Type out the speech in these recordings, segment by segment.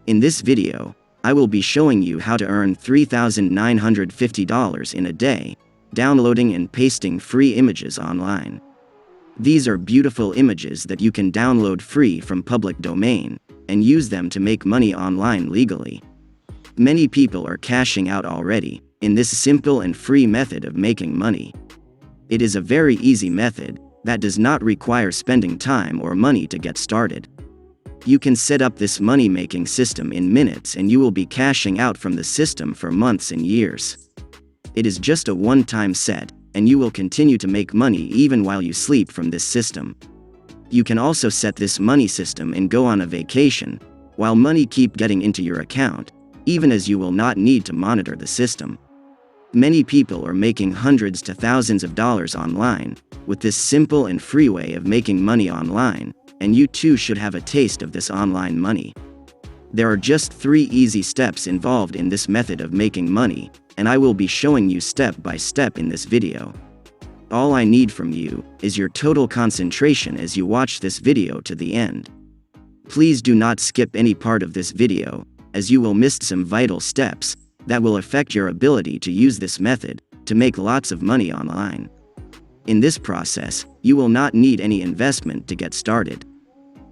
In this video, I will be showing you how to earn $3,950 in a day, downloading and pasting free images online. These are beautiful images that you can download free from public domain, and use them to make money online legally. Many people are cashing out already, in this simple and free method of making money. It is a very easy method, that does not require spending time or money to get started. You can set up this money-making system in minutes and you will be cashing out from the system for months and years. It is just a one-time set, and you will continue to make money even while you sleep from this system. You can also set this money system and go on a vacation, while money keep getting into your account, even as you will not need to monitor the system. Many people are making hundreds to thousands of dollars online, with this simple and free way of making money online, and you too should have a taste of this online money. There are just 3 easy steps involved in this method of making money, and I will be showing you step by step in this video. All I need from you is your total concentration as you watch this video to the end. Please do not skip any part of this video, as you will miss some vital steps that will affect your ability to use this method to make lots of money online. In this process, you will not need any investment to get started.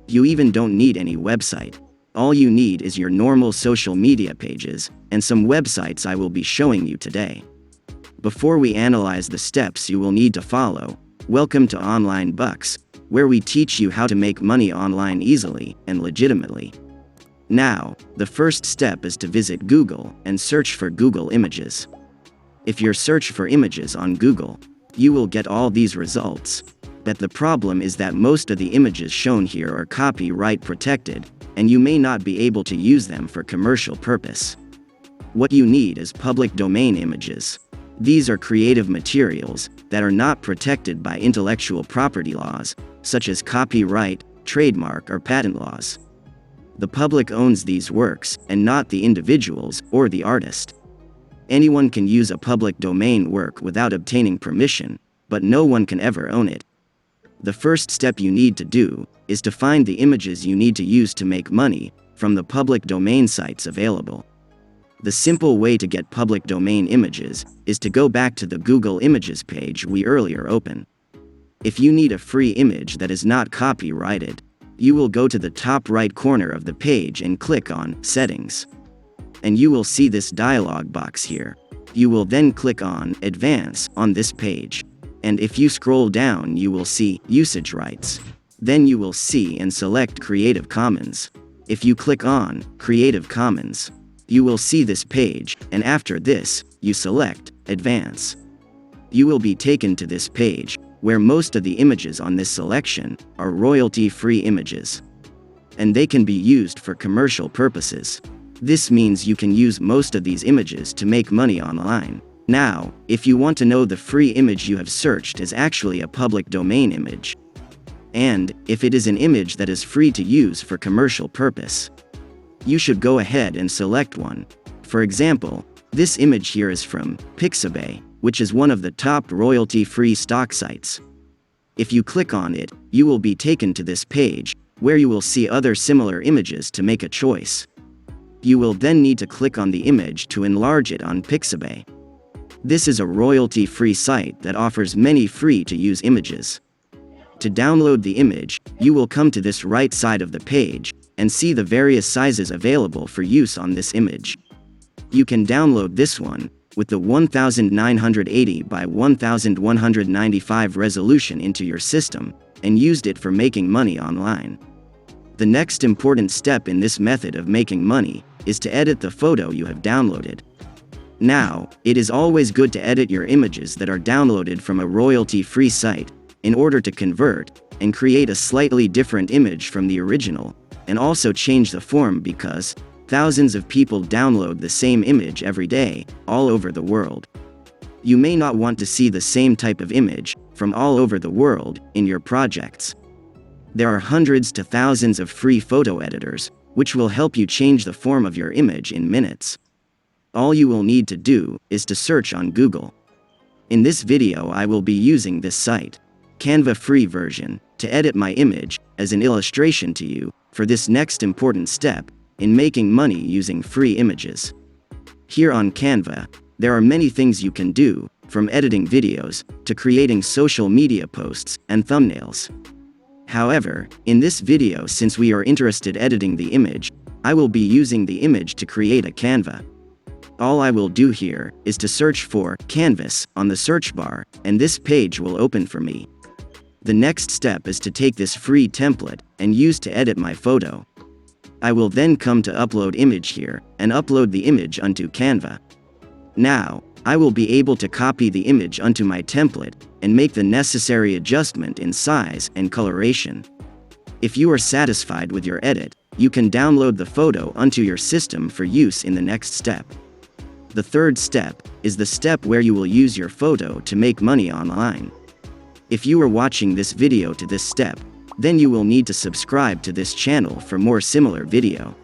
You even don't need any website. All you need is your normal social media pages, and some websites I will be showing you today. Before we analyze the steps you will need to follow, welcome to Online Bucks, where we teach you how to make money online easily and legitimately. Now, the first step is to visit Google and search for Google Images. If you search for images on Google, you will get all these results. But the problem is that most of the images shown here are copyright protected, and you may not be able to use them for commercial purpose. What you need is public domain images. These are creative materials that are not protected by intellectual property laws, such as copyright, trademark, or patent laws. The public owns these works, and not the individuals or the artist. Anyone can use a public domain work without obtaining permission, but no one can ever own it. The first step you need to do is to find the images you need to use to make money from the public domain sites available. The simple way to get public domain images is to go back to the Google Images page we earlier opened. If you need a free image that is not copyrighted, you will go to the top right corner of the page and click on Settings. And you will see this dialog box here. You will then click on Advance on this page. And if you scroll down, you will see Usage Rights. Then you will see and select Creative Commons. If you click on Creative Commons, you will see this page, and after this, you select Advance. You will be taken to this page, where most of the images on this selection are royalty-free images. And they can be used for commercial purposes. This means you can use most of these images to make money online. Now, if you want to know the free image you have searched is actually a public domain image, and if it is an image that is free to use for commercial purpose, you should go ahead and select one. For example, this image here is from Pixabay, which is one of the top royalty-free stock sites. If you click on it, you will be taken to this page, where you will see other similar images to make a choice. You will then need to click on the image to enlarge it on Pixabay. This is a royalty-free site that offers many free-to-use images. To download the image, you will come to this right side of the page, and see the various sizes available for use on this image. You can download this one, with the 1980 by 1195 resolution into your system, and used it for making money online. The next important step in this method of making money is to edit the photo you have downloaded. Now, it is always good to edit your images that are downloaded from a royalty-free site, in order to convert and create a slightly different image from the original, and also change the form because thousands of people download the same image every day, all over the world. You may not want to see the same type of image from all over the world in your projects. There are hundreds to thousands of free photo editors, which will help you change the form of your image in minutes. All you will need to do is to search on Google. In this video I will be using this site, Canva free version, to edit my image as an illustration to you. For this next important step, in making money using free images. Here on Canva, there are many things you can do, from editing videos to creating social media posts and thumbnails. However, in this video, since we are interested in editing the image, I will be using the image to create a Canva. All I will do here is to search for Canvas on the search bar, and this page will open for me. The next step is to take this free template and use to edit my photo. I will then come to upload image here and upload the image onto Canva. Now, I will be able to copy the image onto my template and make the necessary adjustment in size and coloration. If you are satisfied with your edit, you can download the photo onto your system for use in the next step. The third step is the step where you will use your photo to make money online. If you are watching this video to this step, then you will need to subscribe to this channel for more similar video.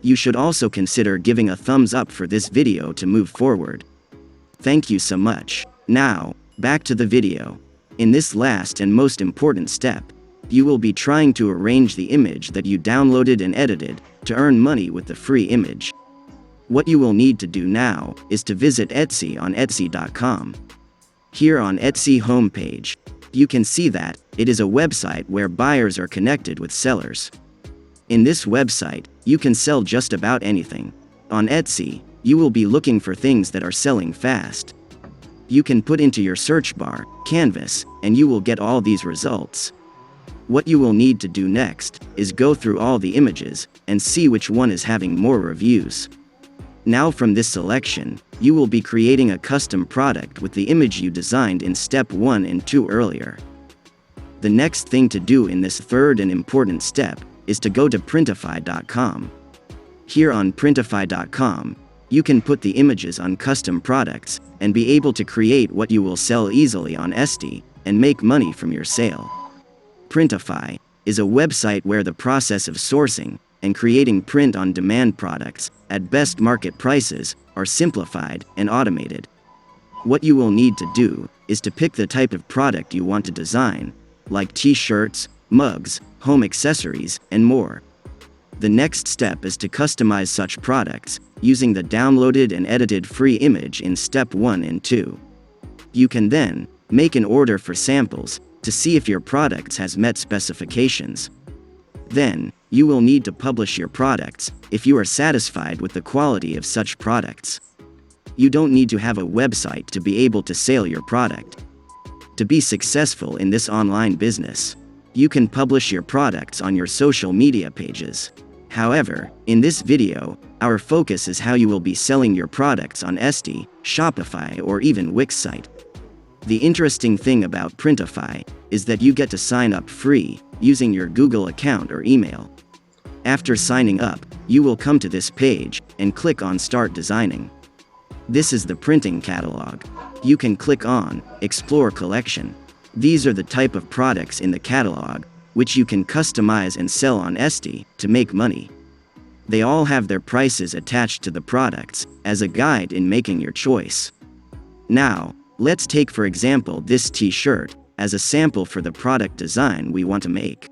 You should also consider giving a thumbs up for this video to move forward. Thank you so much. Now, back to the video. In this last and most important step, you will be trying to arrange the image that you downloaded and edited to earn money with the free image. What you will need to do now is to visit Etsy on Etsy.com. Here on Etsy homepage, you can see that it is a website where buyers are connected with sellers. In this website, you can sell just about anything. On Etsy, you will be looking for things that are selling fast. You can put into your search bar, Canvas, and you will get all these results. What you will need to do next is go through all the images and see which one is having more reviews. Now from this selection, you will be creating a custom product with the image you designed in step 1 and 2 earlier. The next thing to do in this third and important step is to go to Printify.com. Here on Printify.com, you can put the images on custom products and be able to create what you will sell easily on Etsy and make money from your sale. Printify is a website where the process of sourcing and creating print-on-demand products at best market prices are simplified and automated. What you will need to do is to pick the type of product you want to design, like t-shirts, mugs, home accessories, and more. The next step is to customize such products using the downloaded and edited free image in step 1 and 2. You can then make an order for samples to see if your products has met specifications. Then, you will need to publish your products if you are satisfied with the quality of such products. You don't need to have a website to be able to sell your product. To be successful in this online business, you can publish your products on your social media pages. However, in this video, our focus is how you will be selling your products on Etsy, Shopify, or even Wix site. The interesting thing about Printify is that you get to sign up free using your Google account or email. After signing up, you will come to this page and click on Start Designing. This is the printing catalog. You can click on Explore Collection. These are the type of products in the catalog which you can customize and sell on Etsy to make money. They all have their prices attached to the products as a guide in making your choice. Now, let's take for example this t-shirt as a sample for the product design we want to make.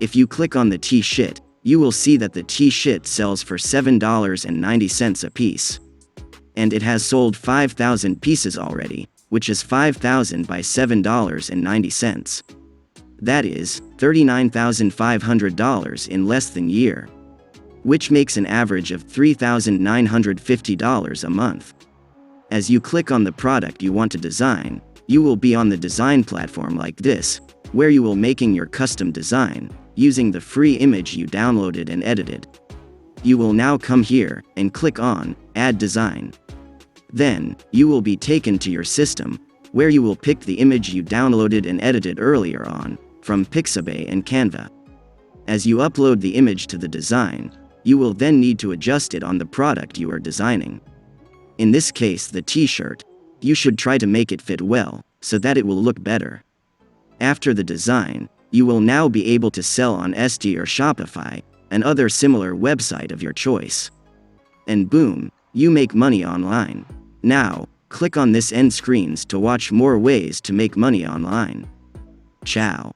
If you click on the t-shirt, you will see that the t-shirt sells for $7.90 a piece. And it has sold 5,000 pieces already, which is 5,000 by $7.90. That is $39,500 in less than a year, which makes an average of $3,950 a month. As you click on the product you want to design, you will be on the design platform like this, where you will making your custom design using the free image you downloaded and edited. You will now come here and click on Add Design. Then, you will be taken to your system, where you will pick the image you downloaded and edited earlier on, from Pixabay and Canva. As you upload the image to the design, you will then need to adjust it on the product you are designing. In this case the t-shirt, you should try to make it fit well, so that it will look better. After the design, you will now be able to sell on Etsy or Shopify, and other similar website of your choice. And boom, you make money online. Now, click on this end screens to watch more ways to make money online. Ciao.